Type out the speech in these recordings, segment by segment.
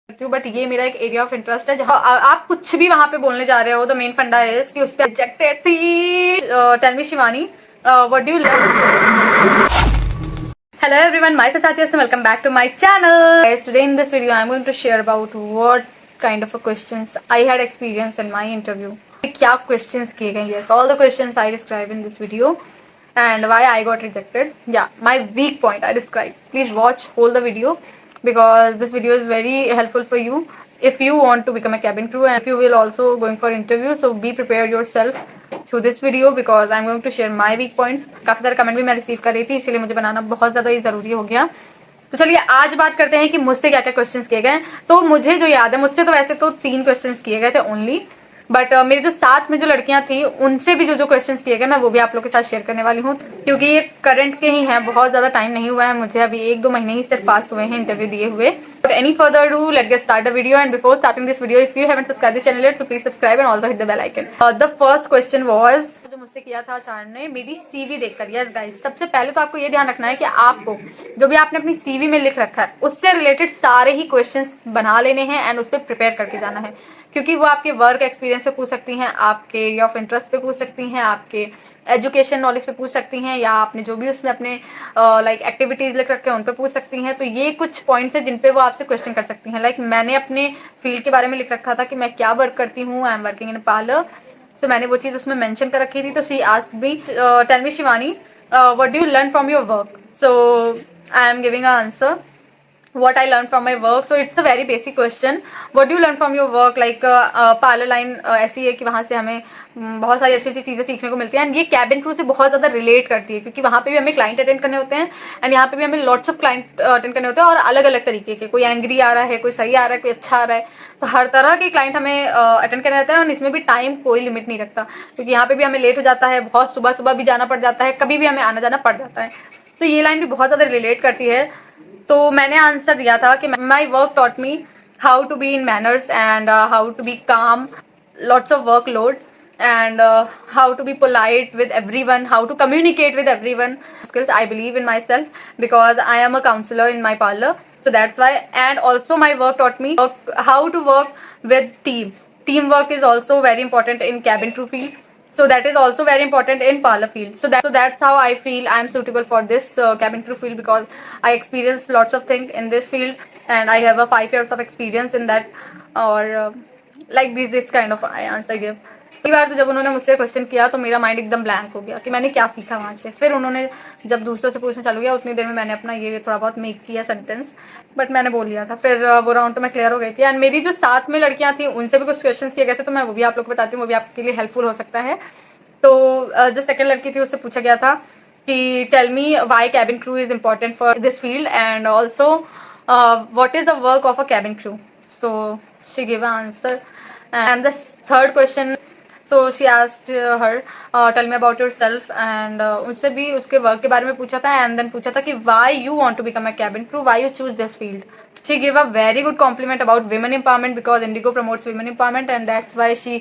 हूँ, बट ये मेरा एक एरिया ऑफ इंटरेस्ट है जहाँ आप कुछ भी वहां पे बोलने जा रहे हो, द मेन फंडा इज कि उस पे रिजेक्टेड थी। Tell me Shivani, what do you love? Hello everyone, myself Sachi and welcome back to my channel. Guys, today in this video I'm going to share about what kind of questions I had experienced in my interview. क्या questions किए गए? Yes, all the questions I describe in this video and why I got rejected. Yeah, my weak point I describe. Please watch whole the video because this video is very helpful for you if you want to become a cabin crew and if you will also going for interview. So be prepared yourself through this video because I am going to share my weak points. काफ़ी सारे comment भी मैं receive कर रही थी, इसीलिए मुझे बनाना बहुत ज़्यादा ही ज़रूरी हो गया। तो चलिए आज बात करते हैं कि मुझसे क्या क्या क्वेश्चंस किए गए। तो मुझे जो याद है, मुझसे तो वैसे तो 3 क्वेश्चंस किए गए थे ओनली, बट मेरे जो साथ में जो लड़कियां थी उनसे भी जो क्वेश्चंस किए गए मैं वो भी आप लोग के साथ शेयर करने वाली हूँ, क्योंकि ये करंट के ही हैं, बहुत ज़्यादा टाइम नहीं हुआ है मुझे, अभी 1-2 महीने ही सिर्फ पास हुए हैं इंटरव्यू दिए हुए। But any further do let get start the video and before starting this video if you haven't subscribe this channel so please subscribe and also hit the bell icon. The first question was जो मुझसे किया था आचार्य ने मेरी CV देखकर। Yes guys, सबसे पहले तो आपको ये ध्यान रखना है कि आपको जो भी आपने अपनी सीवी में लिख रखा है उससे रिलेटेड सारे ही क्वेश्चंस बना लेने हैं एंड उस पर प्रिपेयर करके जाना है, क्योंकि वो आपके वर्क एक्सपीरियंस पे पूछ सकती हैं, आपके एरिया ऑफ इंटरेस्ट पे पूछ सकती हैं, आपके एजुकेशन नॉलेज पे पूछ सकती हैं, या आपने जो भी उसमें अपने लाइक एक्टिविटीज़ लिख रखे हैं उन पे पूछ सकती हैं। तो ये कुछ पॉइंट्स हैं जिन पे वो आपसे क्वेश्चन कर सकती हैं। लाइक मैंने अपने फील्ड के बारे में लिख रखा था कि मैं क्या वर्क करती हूँ, I am working in parlour, so मैंने वो चीज़ उसमें मैंशन कर रखी थी। तो she asked me tell me Shivani what do you learn from your work, so I am giving a answer what I learned from my work. So it's a very basic question. What do you learn from your work? Like parlour line ऐसी है कि वहाँ से हमें बहुत सारी अच्छी अच्छी चीज़ें सीखने को मिलती हैं एंड ये कैबिन क्रू से बहुत ज़्यादा रिलेट करती है, क्योंकि वहाँ पे भी हमें क्लाइंट अटेंड करने होते हैं एंड यहाँ पे भी हमें लॉट्स ऑफ क्लाइंट अटेंड करने होते हैं, और अलग अलग तरीके के, कोई एंग्री आ रहा है, कोई सही आ रहा है, कोई अच्छा आ रहा है, तो हर तरह के क्लाइंट हमें अटेंड करना रहता है। और इसमें भी टाइम कोई लिमिट नहीं रखता, क्योंकि यहाँ पे भी हमें लेट हो जाता है, बहुत सुबह सुबह भी जाना पड़ जाता है, कभी भी हमें आना जाना पड़ जाता है। तो ये लाइन भी बहुत ज़्यादा रिलेट करती है। तो मैंने आंसर दिया था कि my work taught me how to be in manners and how to be calm, lots of work load and how to be polite with everyone, how to communicate with everyone. Skills I believe in myself because I am a counselor in my parlor, so that's why. And also my work taught me how to work with teamwork is also very important in cabin crew field, so that is also very important in parlor field. So that's how I feel I am suitable for this cabin crew field, because I experienced lots of things in this field and I have a 5 years of experience in that, or like this kind of I answer give. कई बार तो जब उन्होंने मुझसे question किया तो मेरा mind एकदम blank हो गया कि मैंने क्या सीखा वहाँ से। फिर उन्होंने जब दूसरों से पूछना चालू किया उतनी देर में मैंने अपना ये थोड़ा बहुत मेक किया सेंटेंस, बट मैंने बोल लिया था। फिर वो राउंड तो मैं क्लियर हो गई थी एंड मेरी जो साथ में लड़कियाँ थी उनसे भी कुछ क्वेश्चन किए गए थे, तो मैं वो भी आप लोग को बताती हूँ, वो भी आपके लिए हेल्पफुल हो सकता है। तो जो सेकेंड लड़की थी उससे पूछा गया था कि tell me why cabin crew is important for this field and also what is the work of a cabin crew, so she give a answer. And the third question, so she asked her tell me about yourself and उससे भी उसके work के बारे में पूछा था and then पूछा था कि why you want to become a cabin crew, why you choose this field. She gave a very good compliment about women empowerment because Indigo promotes women empowerment and that's why she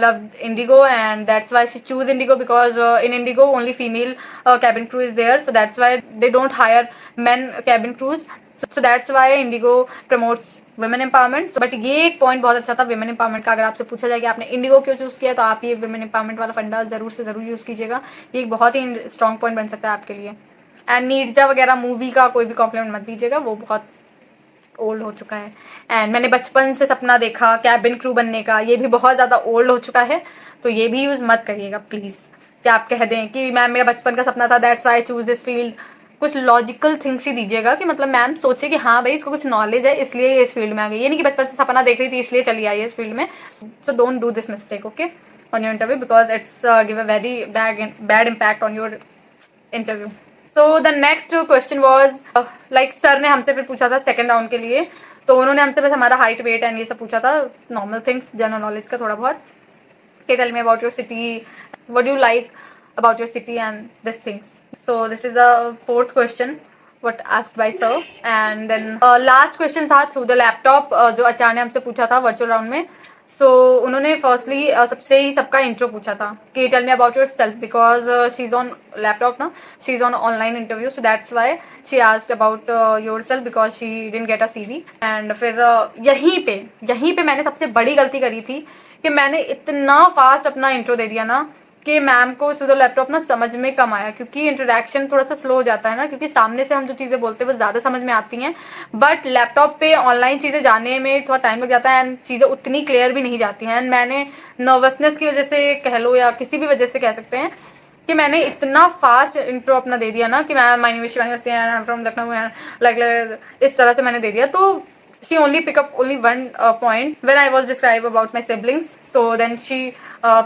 loved Indigo and that's why she chose Indigo because in Indigo only female cabin crew is there, so that's why they don't hire men cabin crews, so that's why Indigo promotes women empowerment. But ये एक point बहुत अच्छा था women empowerment का, अगर आपसे पूछा जाए कि आपने इंडिगो क्यों चूज किया तो आप ये वुमेन एम्पावरमेंट वाला फंडा जरूर से जरूर यूज कीजिएगा, ये एक बहुत ही स्ट्रॉन्ग पॉइंट बन सकता है आपके लिए। एंड नीरजा वगैरह मूवी का कोई भी कॉम्प्लीमेंट मत दीजिएगा, वो बहुत ओल्ड हो चुका है। एंड मैंने बचपन से सपना देखा कैबिन क्रू बनने का, ये भी बहुत ज़्यादा ओल्ड हो चुका है, तो ये भी यूज़ मत करिएगा प्लीज़, कि आप कह दें कि मैम मेरा बचपन का सपना था that's why I choose this field. कुछ लॉजिकल थिंग्स ही दीजिएगा कि मतलब मैम सोचे कि हाँ भाई इसको कुछ नॉलेज है इसलिए ये इस फील्ड में आ गई, ये नहीं कि बचपन से सपना देख रही थी इसलिए चली आई है इस फील्ड में। So don't do this mistake okay on your interview because it's give a very bad impact on your interview. So the next question was like sir ने हमसे फिर पूछा था सेकेंड राउंड के लिए, तो उन्होंने हमसे बस हमारा हाइट वेट एंड ये सब पूछा था, नॉर्मल थिंग्स जनरल नॉलेज का थोड़ा बहुत, कि tell me about your city, what do you like about your city and these things. So this is the fourth question what asked by sir and then last question था through the laptop जो आचार्य ने हमसे पूछा था virtual round में। सो उन्होंने firstly सबसे ही सबका इंट्रो पूछा था कि tell me about yourself, because she is on laptop ना, she is on online interview, so that's why she asked about yourself because she didn't get a CV. And फिर यहीं पे मैंने सबसे बड़ी गलती करी थी कि मैंने इतना फास्ट अपना इंट्रो दे दिया ना कि मैम को थ्रू द लैपटॉप ना समझ में कम आया, क्योंकि इंट्रोडक्शन थोड़ा सा स्लो हो जाता है ना, क्योंकि सामने से हम जो चीज़ें बोलते हैं वो ज़्यादा समझ में आती हैं, बट लैपटॉप पे ऑनलाइन चीज़ें जानने में थोड़ा टाइम लग जाता है एंड चीज़ें उतनी क्लियर भी नहीं जाती हैं। एंड मैंने नर्वसनेस की वजह से कह लो या किसी भी वजह से कह सकते हैं कि मैंने इतना फास्ट इंट्रो अपना दे दिया ना कि मैं my name is Shivani Waseem and I am from Lucknow and like इस तरह से मैंने दे दिया। तो she only pick up only one point when I was describe about my siblings. So then she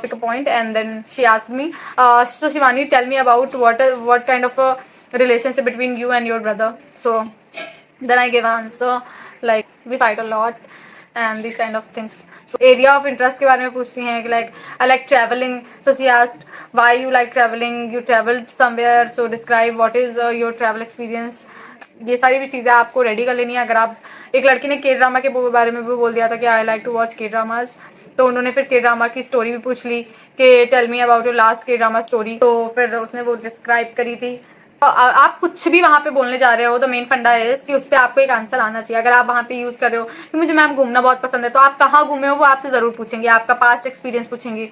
pick a point and then she asked me, so Shivani, tell me about what kind of a relationship between you and your brother. So then I gave an answer like we fight a lot and these kind of things. So area of interest के बारे में पूछती हैं कि like I like traveling. So she asked why you like traveling, you traveled somewhere, so describe what is your travel experience. ये सारी भी चीज़ें आपको रेडी कर लेनी है। अगर आप, एक लड़की ने के ड्रामा के बारे में भी बोल दिया था कि आई लाइक टू वॉच के ड्रामाज, तो उन्होंने फिर के ड्रामा की स्टोरी भी पूछ ली कि tell me about your last K drama story, तो फिर उसने वो डिस्क्राइब करी थी। आप कुछ भी वहाँ पे बोलने जा रहे हो, द मेन फंडा है कि उस पर आपको एक आंसर आना चाहिए। अगर आप वहाँ पे यूज़ कर रहे हो कि मुझे मैम घूमना बहुत पसंद है, तो आप कहाँ घूमे हो वो आपसे ज़रूर पूछेंगे, आपका पास्ट एक्सपीरियंस पूछेंगे।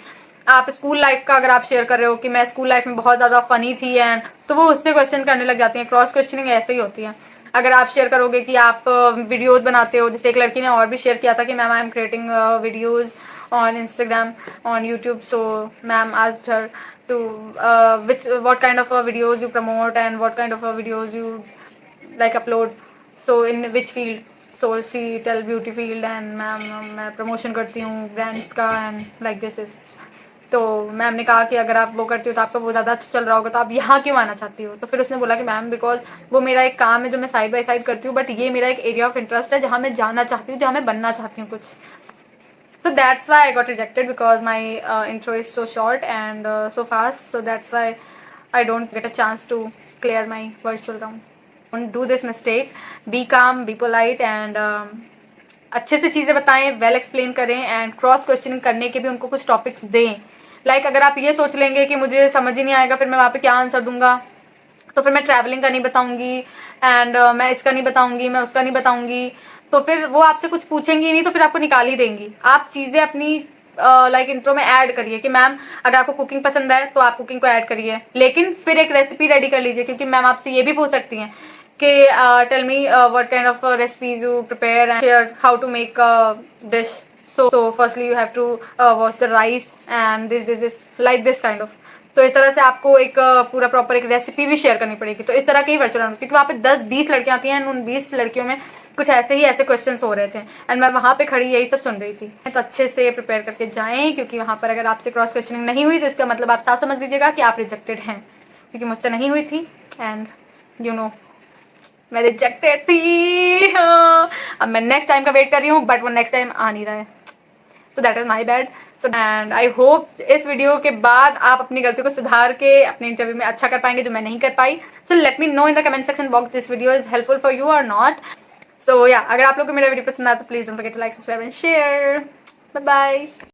आप स्कूल लाइफ का अगर आप शेयर कर रहे हो कि मैं स्कूल लाइफ में बहुत ज़्यादा फनी थी एंड, तो वो उससे क्वेश्चन करने लग जाती हैं। क्रॉस क्वेश्चनिंग ऐसे ही होती है। अगर आप शेयर करोगे कि आप वीडियोस बनाते हो, जैसे एक लड़की ने और भी शेयर किया था कि ma'am I am creating videos on Instagram, on YouTube, so ma'am asked her to what kind of videos you promote and what kind of videos you like upload, so in which field, so she tell beauty field and ma'am मैं promotion करती हूँ brands का and like this is. तो ma'am ने कहा कि अगर आप वो करती हो तो आपका वो ज़्यादा अच्छा चल रहा होगा, तो आप यहाँ क्यों आना चाहती हो? तो फिर उसने बोला कि मैम बिकॉज वो मेरा एक काम है जो मैं साइड बाय साइड करती हूँ, बट ये मेरा एक एरिया ऑफ इंटरेस्ट है जहाँ मैं जाना चाहती हूँ, जहाँ मैं बनना चाहती हूँ कुछ। So that's why I got rejected, because my intro is so short and so fast. So that's why I don't get a chance to clear my virtual round. Don't do this mistake. Be calm, be polite and अच्छे से चीज़ें बताएं, well explain करें and cross questioning करने के भी उनको कुछ टॉपिक्स दें। लाइक अगर आप ये सोच लेंगे कि मुझे समझ ही नहीं आएगा, फिर मैं वहाँ पे क्या आंसर दूंगा, तो फिर मैं ट्रैवलिंग का नहीं बताऊंगी एंड मैं इसका नहीं बताऊंगी, मैं उसका नहीं बताऊंगी, तो फिर वो आपसे कुछ पूछेंगी नहीं, तो फिर आपको निकाल ही देंगी। आप चीज़ें अपनी लाइक इंट्रो में ऐड करिए कि मैम अगर आपको कुकिंग पसंद है तो आप कुकिंग को ऐड करिए, लेकिन फिर एक रेसिपी रेडी कर लीजिए, क्योंकि मैम आपसे ये भी पूछ सकती हैं कि tell me what kind of recipes you prepare and share how to make dish. So firstly you have to wash the rice and this like this kind of। तो इस तरह से आपको एक पूरा प्रॉपर एक रेसिपी भी शेयर करनी पड़ेगी। तो इस तरह के ही वर्चुअल राउंड, क्योंकि वहाँ पे 10-20 लड़कियाँ आती हैं, उन 20 लड़कियों में कुछ ऐसे क्वेश्चंस हो रहे थे एंड मैं वहाँ पे खड़ी यही सब सुन रही थी। तो अच्छे से प्रिपेयर करके जाएं, क्योंकि वहाँ पर अगर आपसे क्रॉस क्वेश्चनिंग नहीं हुई तो इसका मतलब आप साफ समझ लीजिएगा कि आप रिजेक्टेड हैं, क्योंकि मुझसे नहीं हुई थी एंड यू नो मैं रिजेक्टेड थी। अब मैं नेक्स्ट टाइम का वेट कर रही हूँ, बट वो नेक्स्ट टाइम आ नहीं रहा है। So that is my bad. So and I hope इस वीडियो के बाद आप अपनी गलती को सुधार के अपने इंटरव्यू में अच्छा कर पाएंगे, जो मैं नहीं कर पाई। So let me know in the comment section box this video is helpful for you और नॉट। सो या, अगर आप लोग को मेरा वीडियो पसंद आया तो please don't forget to like, subscribe and share. Bye bye.